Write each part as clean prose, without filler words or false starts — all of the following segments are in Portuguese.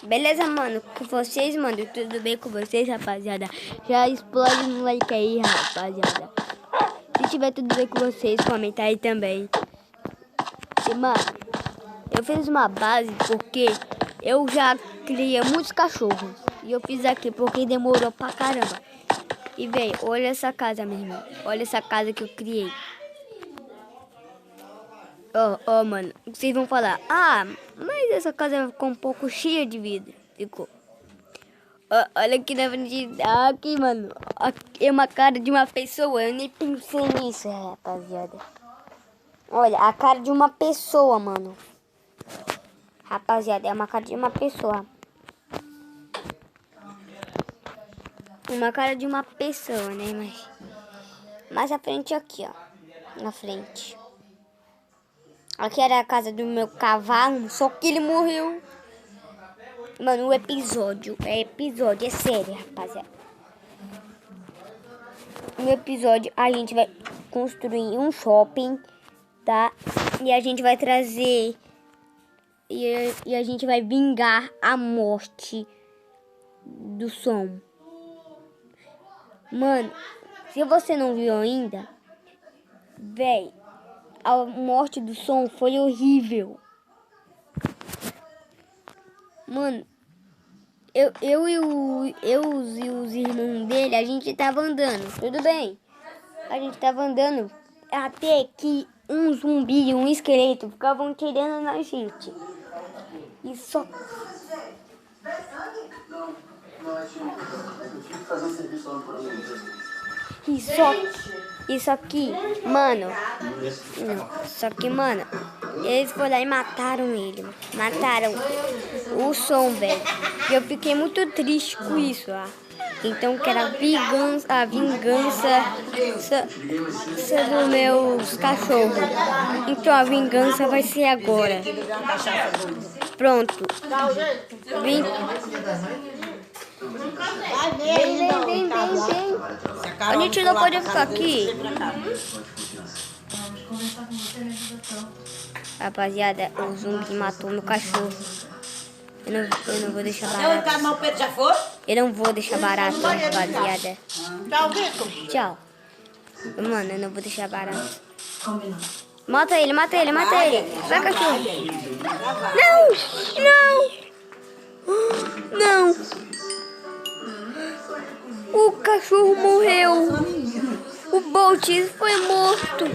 Beleza, mano? Com vocês, mano? Tudo bem com vocês, rapaziada? Já explode no like aí, rapaziada. Se tiver tudo bem com vocês, comenta aí também. E, mano, eu fiz uma base porque eu já criei muitos cachorros. E eu fiz aqui porque demorou pra caramba. E, velho, olha essa casa, meu irmão. Olha essa casa que eu criei. Ó, mano, vocês vão falar, mas essa casa ficou um pouco cheia de vida. Ficou. Olha aqui na frente, aqui, mano, aqui é uma cara de uma pessoa, eu nem pensei nisso, rapaziada. Olha, a cara de uma pessoa, mano. Rapaziada, é uma cara de uma pessoa. Uma cara de uma pessoa, né, mas... Mais à frente aqui, ó, na frente. Aqui era a casa do meu cavalo, só que ele morreu. Mano, o episódio é sério, rapaziada. No episódio a gente vai construir um shopping, tá? E a gente vai trazer... E a gente vai vingar a morte do som. Mano, se você não viu ainda, véi, a morte do som foi horrível. Mano, eu e os irmãos dele, a gente tava andando, tudo bem. A gente tava andando até que um zumbi e um esqueleto ficavam tirando na gente. E só... Isso aqui, mano. Só que, mano, eles foram lá e mataram ele. Mataram o som, velho. E eu fiquei muito triste com isso, ó. Então, que era a vingança dos meus cachorros. Então, a vingança vai ser agora. Pronto. Vem. Vem. A gente não pode ficar aqui. Rapaziada, o zumbi matou meu cachorro. Eu não vou deixar barato. Eu não vou deixar barato, rapaziada. Tchau, Vitor. Tchau. Mano, eu não vou deixar barato. Mata ele. Vai, cachorro. Não. O cachorro morreu. O Bolt foi morto.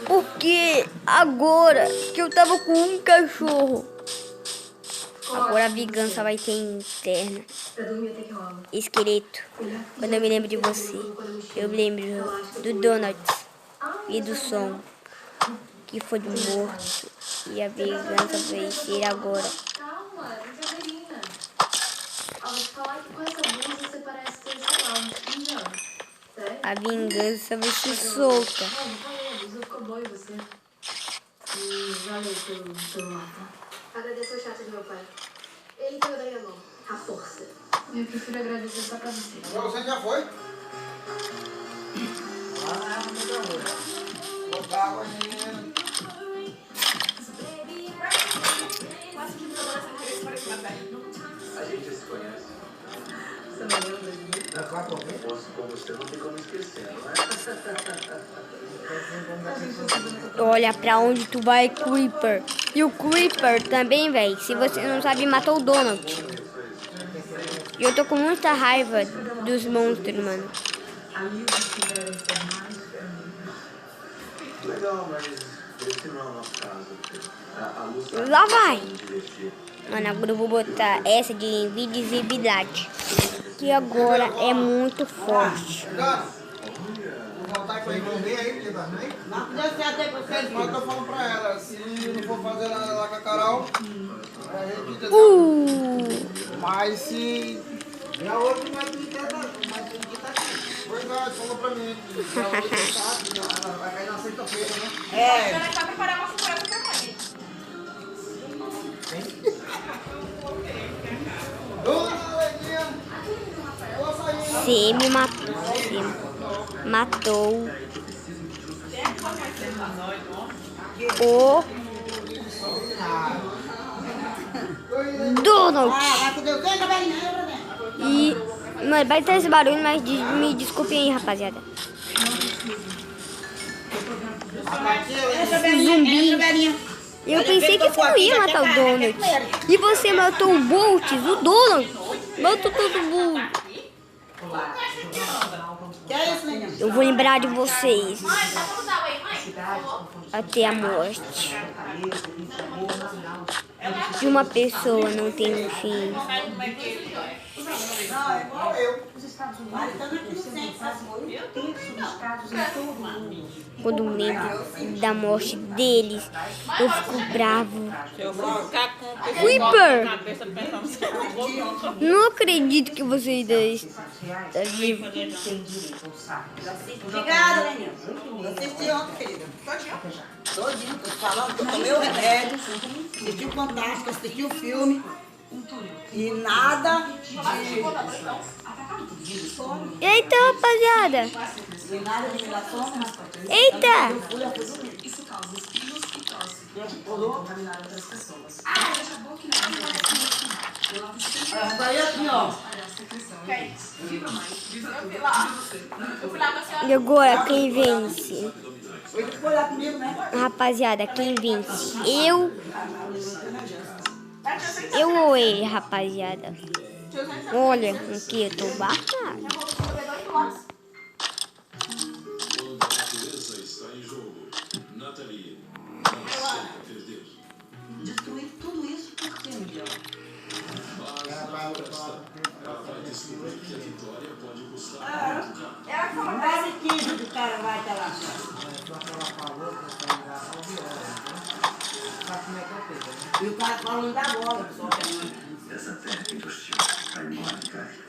Porque agora que eu tava com um cachorro, agora a vingança vai ter interna. Esqueleto, quando eu me lembro de você, eu me lembro do Donald e do som que foi morto. E a vingança vai ser agora. A vingança vai ser solta. Agradeço o chat do meu pai. Ele que eu dei a mão. A força. Eu prefiro agradecer só pra você. Você já foi? Botar água aí. A gente se conhece. Você não lembra de mim? Com você não tem como esquecer, não é? Olha pra onde tu vai, Creeper. E o Creeper também, velho. Se você não sabe, matou o Donald. E eu tô com muita raiva dos monstros, mano. Legal, mas esse não é o nosso caso. Lá vai. Mano, agora eu vou botar essa de invisibilidade, que agora é muito forte. Vou voltar com a irmã dele aí, porque também. Não deu certo aí com vocês. Mas eu falo pra ela, se não for fazer nada lá com a Carol, a gente mas se... Já outro mais de tá aqui. Verdade, falou pra mim. Vai cair na sexta-feira, né? Ela vai preparar uma surpresa pra mãe. Você me matou Donald. Vai com Deus. Vem, cabelinho. Vem pra dentro. E, mano, vai ter esse barulho, mas me desculpem aí, rapaziada. Entra, Belinha. Entra, Belinha. Eu pensei que você não ia matar o Donald. E você matou o Bolt, o Donald. Matou todo mundo. Que é isso, menino? Eu vou lembrar de vocês. Até a morte. De uma pessoa não tem fim. Não, é igual eu. Mas estando aqui no centro, sabe? Quando eu lembro da morte deles, eu fico bravo. Eu vou ficar com Creeper! cabeça pensando Não acredito que você ainda está vivo. Obrigada, menino. Eu assisti ontem, querida. Todinho, tô te falando, eu tomei o remédio, assisti o Fantástico, assisti o filme. E nada Eita, rapaziada! de nada de relação. Eita! Daí aqui, ó. E agora, quem vence? Foi lá comigo, né? Rapaziada, quem vence? Eu ou ele, rapaziada? Olha, aqui eu tô bacana. Quando a natureza está em jogo, Nathalie não aceita perder. Destruir tudo isso por quê, Miguel? Ela vai descobrir que a vitória pode custar muito caro. Ela falou, quase 15 do cara vai estar lá. E o cara falando da bola, pessoal. Essa técnica hostil vai embora, cara.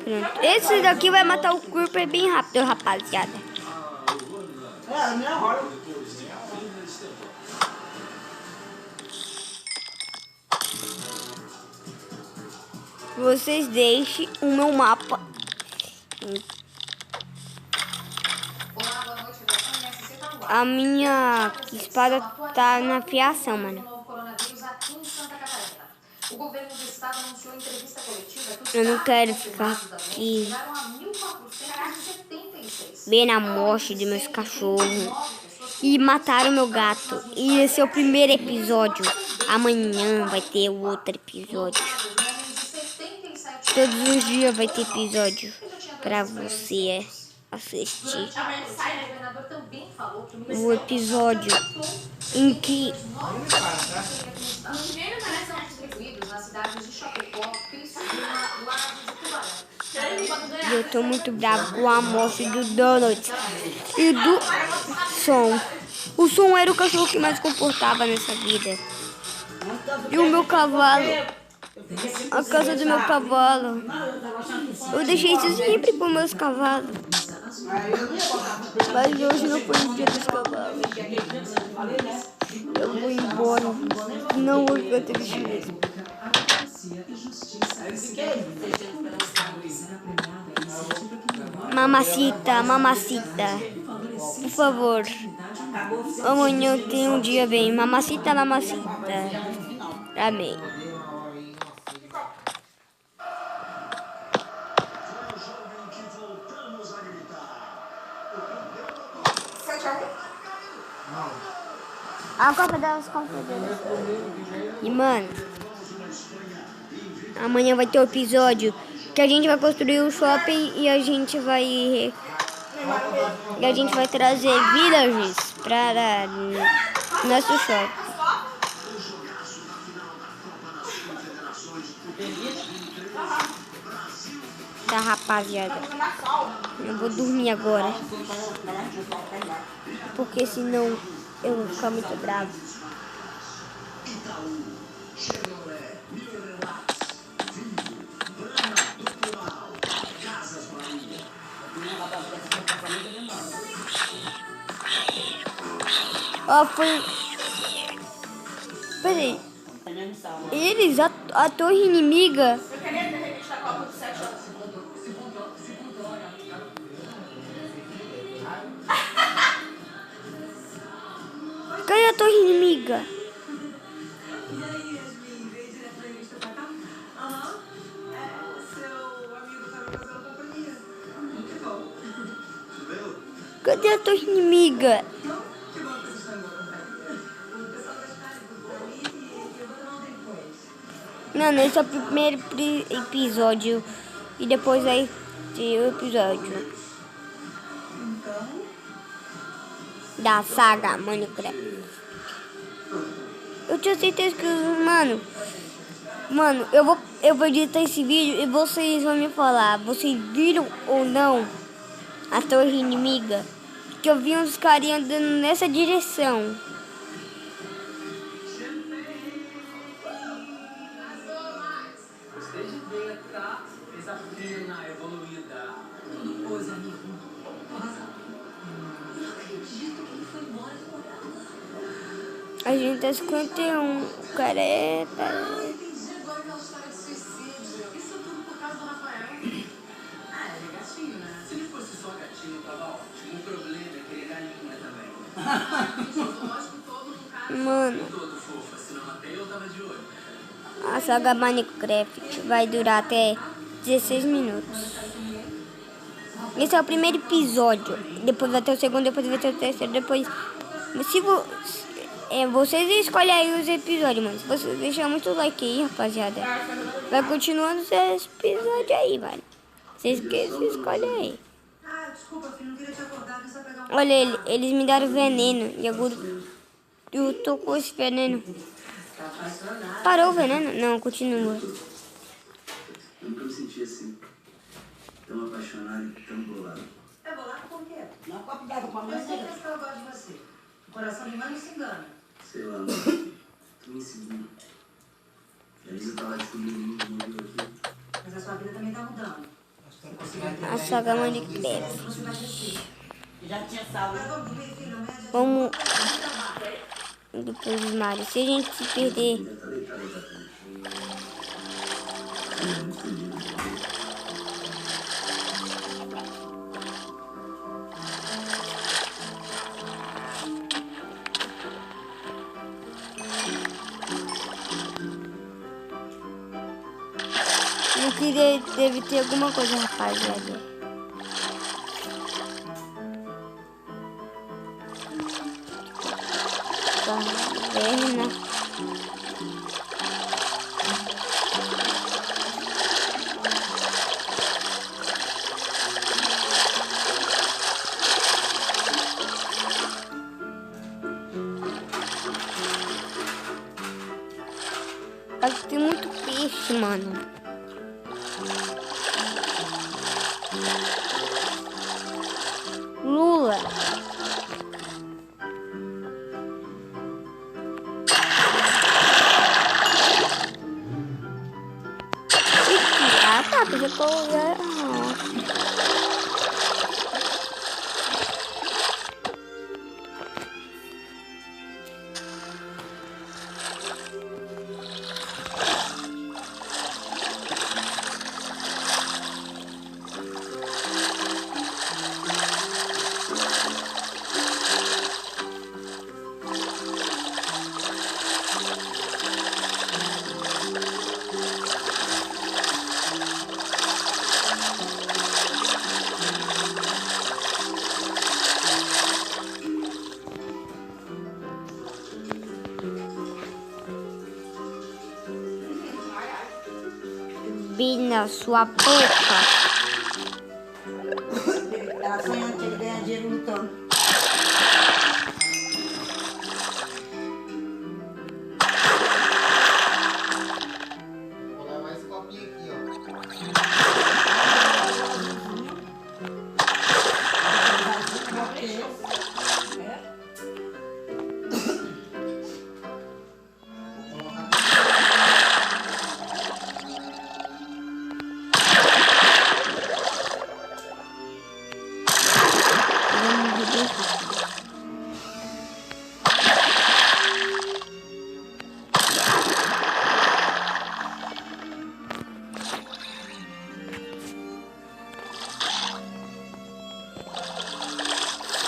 Pronto. Esse daqui vai matar o Creeper bem rápido, rapaziada. É, a minha hora. Vocês deixem o meu mapa. A minha espada tá na fiação, mano. Eu não quero ficar aqui vendo a morte de meus cachorros. E mataram meu gato. E esse é o primeiro episódio. Amanhã vai ter o outro episódio. Todos os dias vai ter episódio pra você assistir. O episódio em que eu tô muito bravo com a morte do Donald e do Som. O Som era o cachorro que mais comportava nessa vida. E o meu cavalo, a casa do meu cavalo. Eu deixei isso sempre para meus cavalos. Mas hoje não foi o dia dos cavalos. Eu vou embora. Não vou ficar triste mesmo. Mamacita, mamacita. Por favor. Amanhã eu tenho um dia bem. Mamacita, mamacita. Amém. A Copa das Confederações. E mano, amanhã vai ter um episódio que a gente vai construir um shopping e a gente vai trazer villagers para nosso shopping. Tá, rapaziada, eu vou dormir agora, porque senão eu vou ficar muito bravo. Ó, foi... Peraí. Eles, a torre inimiga... a torre inimiga? Cadê a torre inimiga? Mano, esse é o primeiro episódio. E depois vai ter o episódio da saga Minecraft. Eu tinha certeza que, mano, eu vou editar esse vídeo e vocês vão me falar, vocês viram ou não a torre inimiga? Que eu vi uns carinha andando nessa direção. Gostei de ver, tá? Essa fina evoluída. Tudo coisa, amigo. A gente tá 51. O cara é. Entendi agora aquela história de suicídio. Isso tudo por causa do Rafael. Ah, ele é gatinho, né? Se ele fosse só gatinho, tava ótimo. O problema é que ele é galinha também. Lógico, todo no caso. Mano, Todo fofa, senão até eu tava de olho. a saga Minecraft vai durar até 16 minutos. Esse é o primeiro episódio. Depois vai ter o segundo, depois vai ter o terceiro, depois. Se vocês escolhem aí os episódios, mano. Se vocês deixarem muito like aí, rapaziada, vai continuando esse episódio aí, velho. Vocês escolhem aí. Ah, desculpa, filho, não queria te acordar, só pegar Olha, eles me deram veneno. E agora eu tô com esse veneno. Parou o veneno? Não, continua. Nunca me senti assim. Tão apaixonado e tão bolado. É bolado por quê? Não, copo d'água pra Eu mãe. certeza que ela gosta de você. O coração de mãe não se engana. Sei lá, mano. Tô me seguindo. E a Lisa tava descobrindo muito mundo aqui. Mas a sua vida também tá mudando. A saga Minecraft. Você vai crescer. Já tinha salvo. Mas vamos dormir, filho, amanhã a gente Vamos. vai trabalhar. Depois dos mares. Se a gente se perder. Já tá deitado exatamente. Eu deve ter alguma coisa, rapaziada. Caverna. Aqui tem muito peixe, mano. Lula. Ah, tá, porque eu tô... Na sua boca. Ela sonhando que ele ganha dinheiro lutando. Vou levar esse copinho aqui, ó.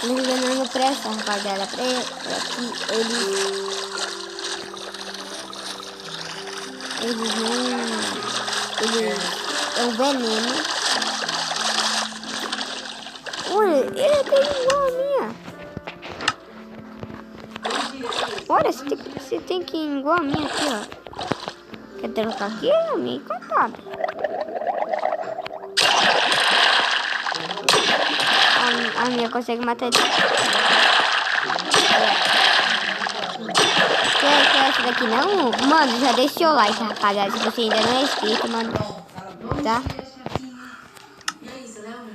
Eles ganhando pressa, rapaziada. Pra que eles não... Eles é um veneno. Olha, ele tem igual a minha. Olha, você tem que ir igual a minha aqui, ó. Quer trocar aqui? A minha encantada. A minha consegue matar ele. Quer essa daqui não? Mano, já deixa o seu like, rapaziada. Se você ainda não é inscrito, mano. Tá? E aí, você lembra?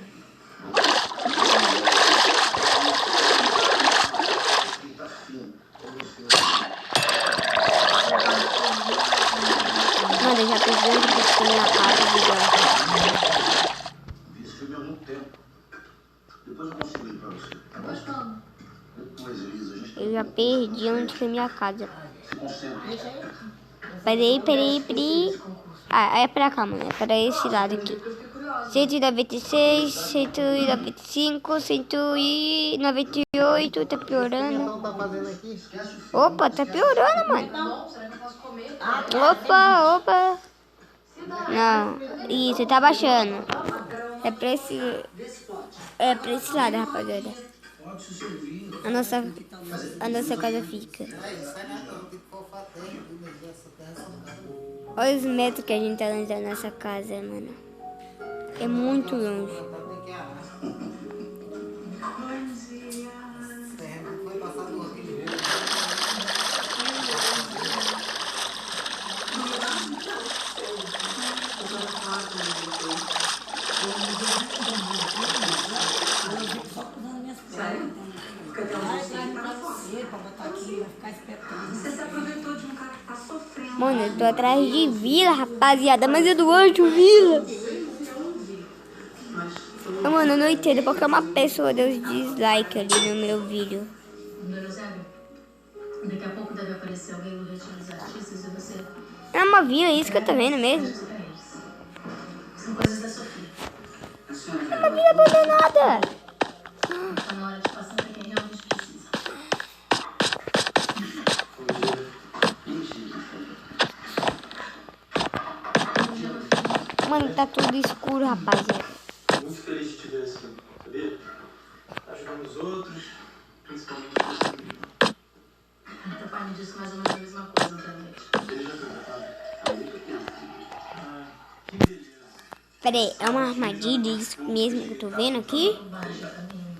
Mano, eu já precisei de construir minha casa, digamos. Vi esse filme há muito tempo. Depois eu consigo ir pra você. Tá bom? Gostando. Mas, Elisa, a gente Eu já perdi onde foi minha casa. se concentra. Peraí. Ah, é pra cá, mano. É pra esse lado aqui. 196, 195, 198. Tá piorando. Então tá fazendo aqui? Opa, tá piorando, mano. Bom, será que eu posso comer? Opa. Não, isso, tá baixando. É pra esse lado, rapaziada. A nossa casa fica. Olha os metros que a gente tá longe da nossa casa, mano. É muito longe. Você se aproveitou de um cara que tá sofrendo. Mano, eu tô atrás de vila, rapaziada. Mas eu não acho vila. Mano, eu não entendo porque uma pessoa deu dislike ali no meu vídeo. Dona Eusébio, daqui a pouco deve aparecer alguém no retiro dos artistas e você... É uma vila, isso que eu tô vendo mesmo. pra eles. São coisas da Sofia. É uma vila abandonada. Tá na hora de passar pra quem realmente precisa. Mano, tá tudo escuro, rapaziada. Muito feliz de te ver assim, sabia? Ajudando os outros, principalmente os comigo. Teu pai me disse mais ou menos a mesma coisa outra vez. Ele já foi tratado há muito tempo. Ah, que beleza. Pera aí, é uma armadilha isso mesmo que eu tô vendo aqui? Bobagem, caminho.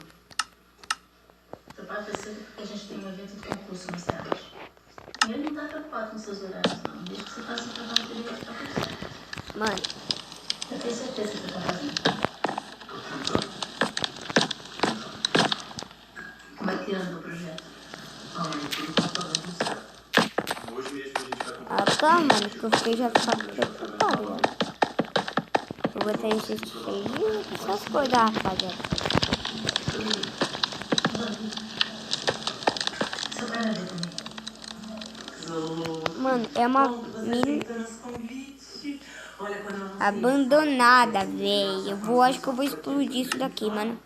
Teu pai precisa porque a gente tem um evento de concurso mais tarde. E ele não tá preocupado com seus horários, não. Desde que você faça o trabalho dele, vai ficar por certo. Mano, Eu tenho certeza que você tá fazendo. Como é que anda o projeto? Olha, tudo tá dando certo. Hoje mesmo a gente vai comprar. tá, mano, que eu fiquei já preocupado. Eu vou botar esse cheirinho, essas coisas, rapaziada. Seu cara é também. Mano, é uma mina abandonada, velho. Acho que eu vou explodir isso daqui, mano.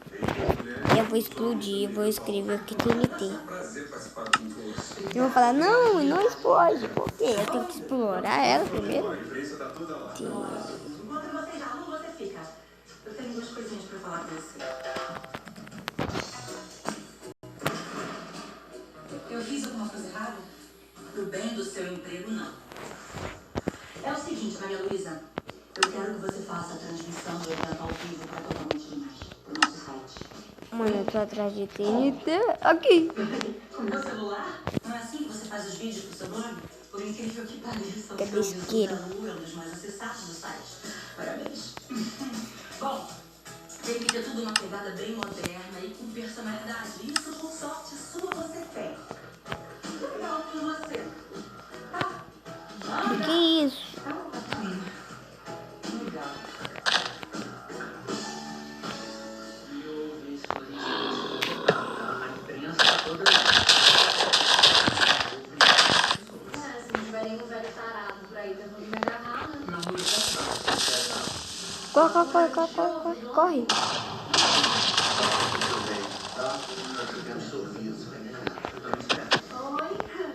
Eu vou explodir, eu vou escrever aqui TNT. Eu vou falar, não explode. Por quê? Eu tenho que explorar ela primeiro. Enquanto você já não, você fica. Eu tenho duas coisinhas pra falar com você. Eu fiz alguma coisa errada? Pro bem do seu emprego, não. É o seguinte, Maria Luísa. Eu quero que você faça a transmissão do evento ao vivo para totalmente demais. Pro nosso site. Mano, eu tô atrás de TNT. Aqui. Com meu celular? Não é assim que você faz os vídeos pro seu nome? Por incrível que pareça, Cadê esse isqueiro? é um dos mais acessados do site. Parabéns. Bom, tem que ter tudo uma pegada bem moderna e com personalidade. Isso, por sorte sua, você tem. Legal com você. Tá? Que isso? Legal. Se não tiver nenhum velho tarado por aí tentando me agarrar, né? Corre. Tá? quero sorriso. Eu também espero. Oi,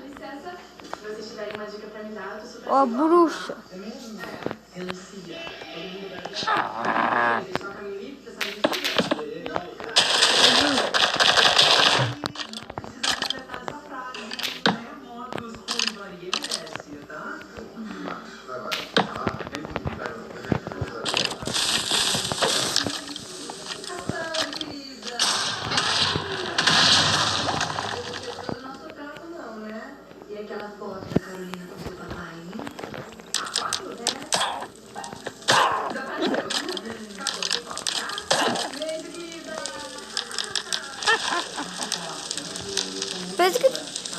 licença. Se vocês tiverem uma dica pra me dar, eu tô super Ó, bruxa. É mesmo? Renuncia. Todo mundo vai dar. Eles só caminho livre, porque sabe disso. Aquela foto da Carolina com seu papai, hein? A foto, né? Desapareceu. Acabou de voltar. Beijo, querida. Pensa que...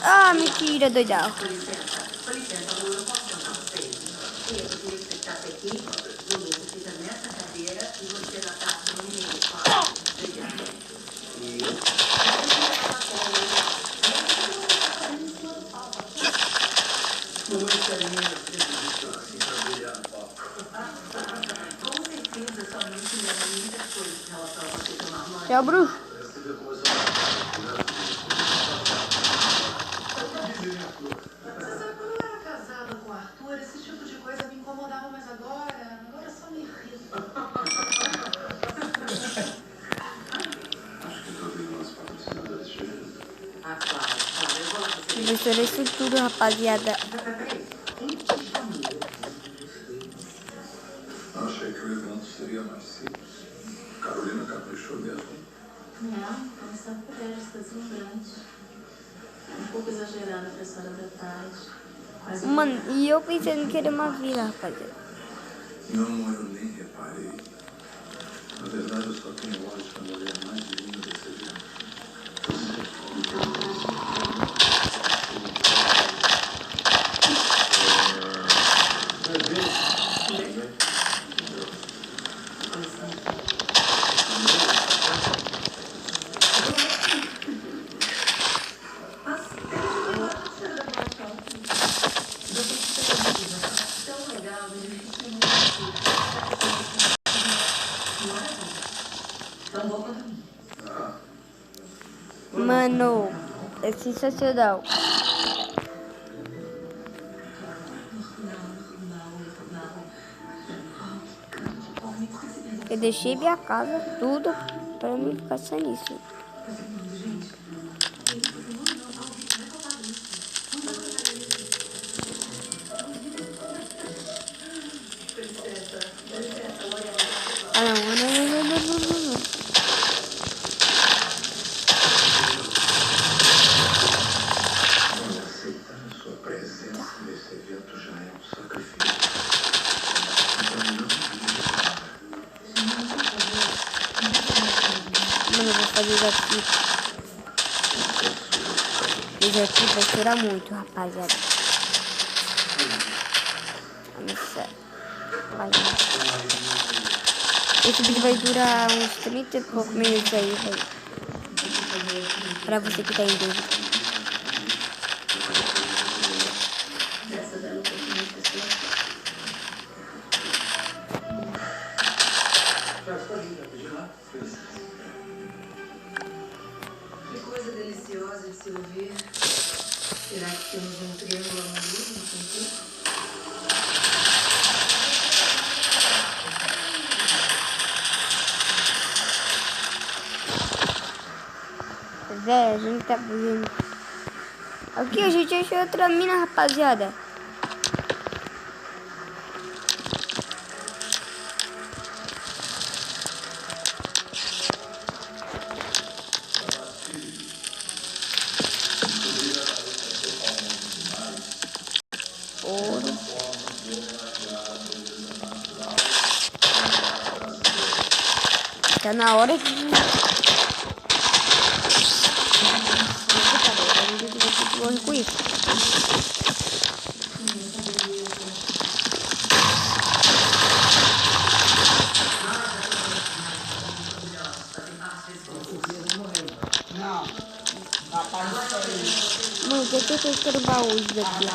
Ah, mentira, doidão. Com licença, amor, eu posso contar vocês? Eu queria que você ficasse aqui, Lulu, você fica nessa cadeira e você na taça no meio, claro. Obrigada. Com certeza, sua mãe te lembra muitas coisas em relação a você tomar banho. Tchau, bruxo. Você sabe, quando eu era casada com o Arthur, esse tipo de coisa me incomodava, mas agora só me irrita. Acho que talvez nós patrocinadores chegando. Ah, claro, eu vou lá pra você. Misturei isso tudo, rapaziada. Peraí, quem te chamou? Achei que o evento seria mais simples. Carolina caprichou mesmo. Não, começar por ela, está deslumbrante. Um pouco exagerada pra essa hora da tarde. Mas Mano, e eu pensando que era uma vila, rapaziada. Não, eu nem reparei. Na verdade, eu só tenho olhos para a mulher mais linda desse evento. tão legal, tão bom quanto a mim. Mano, é sensacional. Eu deixei minha casa, tudo, pra mim ficar só nisso. Ah, não. Olha, aceitar a sua presença nesse evento já é um sacrifício. Então não Mano, eu vou fazer isso aqui. Isso aqui vai chorar muito, rapaziada. Nossa. Vai. Esse vídeo vai durar uns 30 e poucos minutos aí, velho. Pra você que tá em dúvida. Que coisa deliciosa de se ouvir. Será que temos um triângulo amoroso no sentido? Véi, a gente tá fazendo. Aqui a gente achou outra mina, rapaziada. Ouro. Tá na hora de... Morre com isso. Não, rapaz, Mano, o que eu tô querendo baú isso daqui?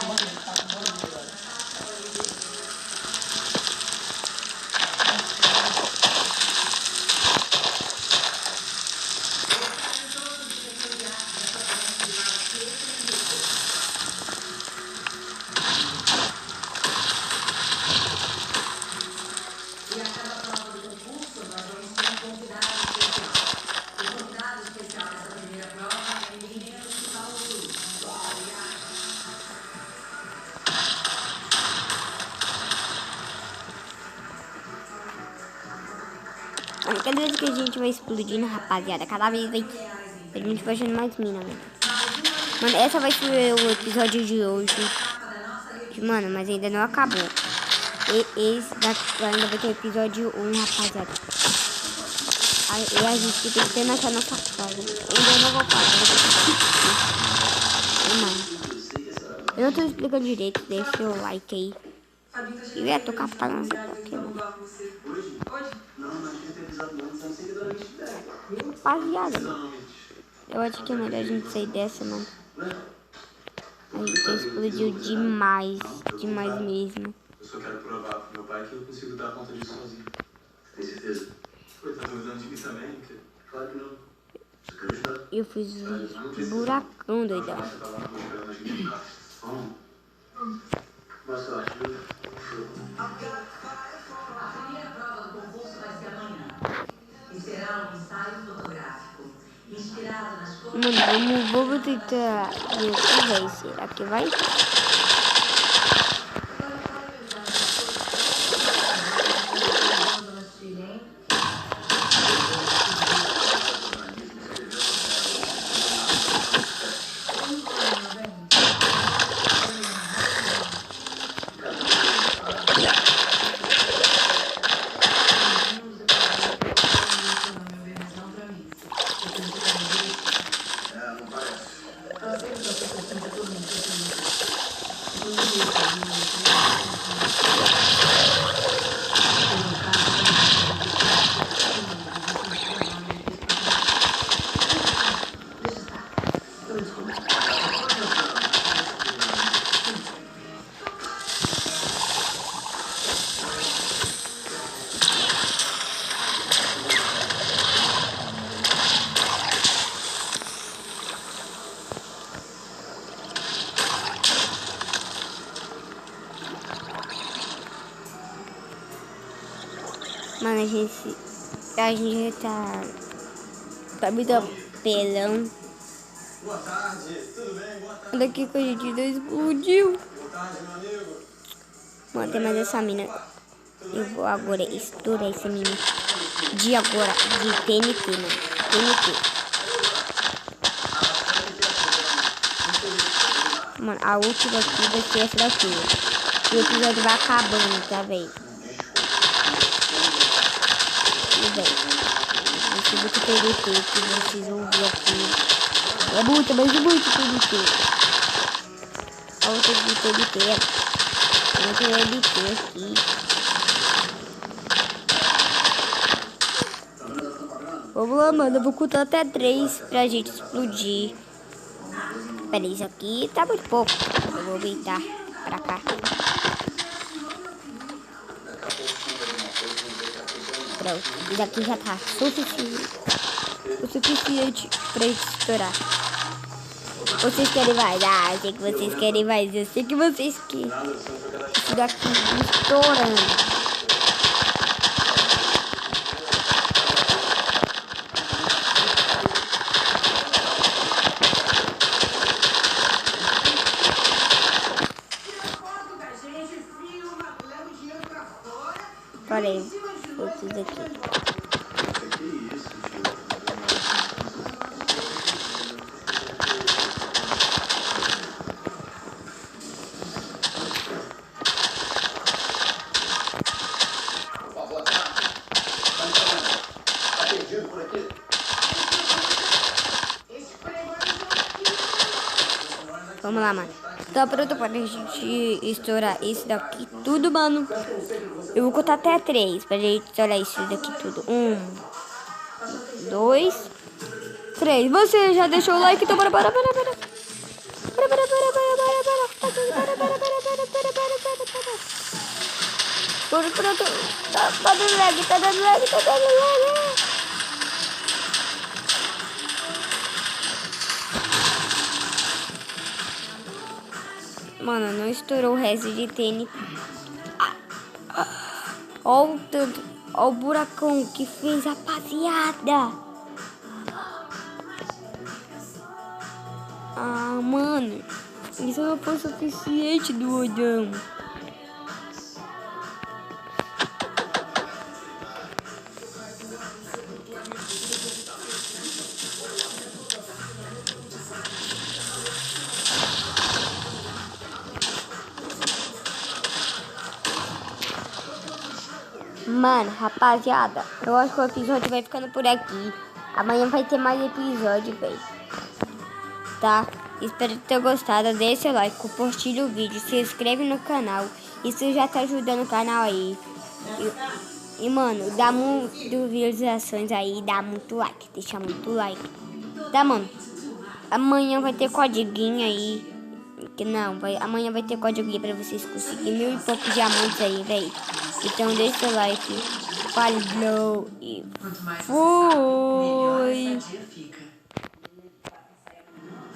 cada vez que a gente vai explodindo, rapaziada, cada vez a gente vai achando mais mina, mano. Mano, essa vai ser o episódio de hoje. Mano, mas ainda não acabou. Esse daqui ainda vai ter o episódio 1, rapaziada. Aí a gente tem que ter nossa casa. Ainda não vou falar. Mano, eu não tô explicando direito. Deixa o like aí. E eu tô captando aqui, mano. Rapaziada, eu acho que é melhor a gente sair dessa, mano. A gente explodiu demais. Demais mesmo. Eu só quero provar pro meu pai que eu consigo dar conta disso sozinho. Tem certeza? Foi, tá duvidando de mim também? Claro que não. Só quero ajudar. Eu fiz um buracão, doidão. Você tá lá no programa, a gente tá. Boa sorte, viu? A primeira prova do concurso vai ser amanhã. E será um ensaio fotográfico. Inspirado nas cores. Mano, vamos tentar ver o que vai ser. Aqui vai. Mano, a gente tá muito apelão. Boa tarde, tudo bem? Boa tarde. Olha aqui que a gente não explodiu. Boa tarde, meu amigo. Mano, tem mais essa mina. Eu vou agora estourar essa mina. De agora, de TNT, mano. TNT. Mano, a última aqui vai ser essa daqui. E o episódio vai acabando, tá, velho? Esse muito TNT que vocês vão ver aqui. É muito, mas é muito TNT. A outra de TNT. Muito TNT aqui. Vamos lá, mano. Eu vou contar até 3 pra gente explodir. Pera, isso aqui tá muito pouco. Eu vou aumentar pra cá. Pronto, isso aqui já tá o suficiente pra gente estourar. Vocês querem mais? Ah, eu sei que vocês querem mais. Eu sei que vocês querem. Isso daqui estourando. Olha aí, outros aqui. Vamos lá, mano. Tá pronto pra gente estourar isso daqui tudo, mano. Eu vou contar até 3 pra gente estourar isso daqui tudo. 1, 2, 3. Você já deixou o like? Então bora. Pronto. Tá dando lag. Mano, não estourou o resto de tênis. Olha o tanto. Olha o buracão que fez, rapaziada. Ah, mano. Isso não foi suficiente do olhão. Mano, rapaziada, eu acho que o episódio vai ficando por aqui. Amanhã vai ter mais episódio, velho. Tá? Espero ter gostado. Deixe seu like, compartilhe o vídeo, se inscreve no canal. Isso já tá ajudando o canal aí. E mano, dá muito visualizações aí, dá muito like, deixa muito like. Tá, mano? Amanhã vai ter codiguinho aí. Que não, amanhã vai ter código pra vocês conseguirem 1000 e poucos diamantes aí, velho. Então deixa seu like. Falou e fui!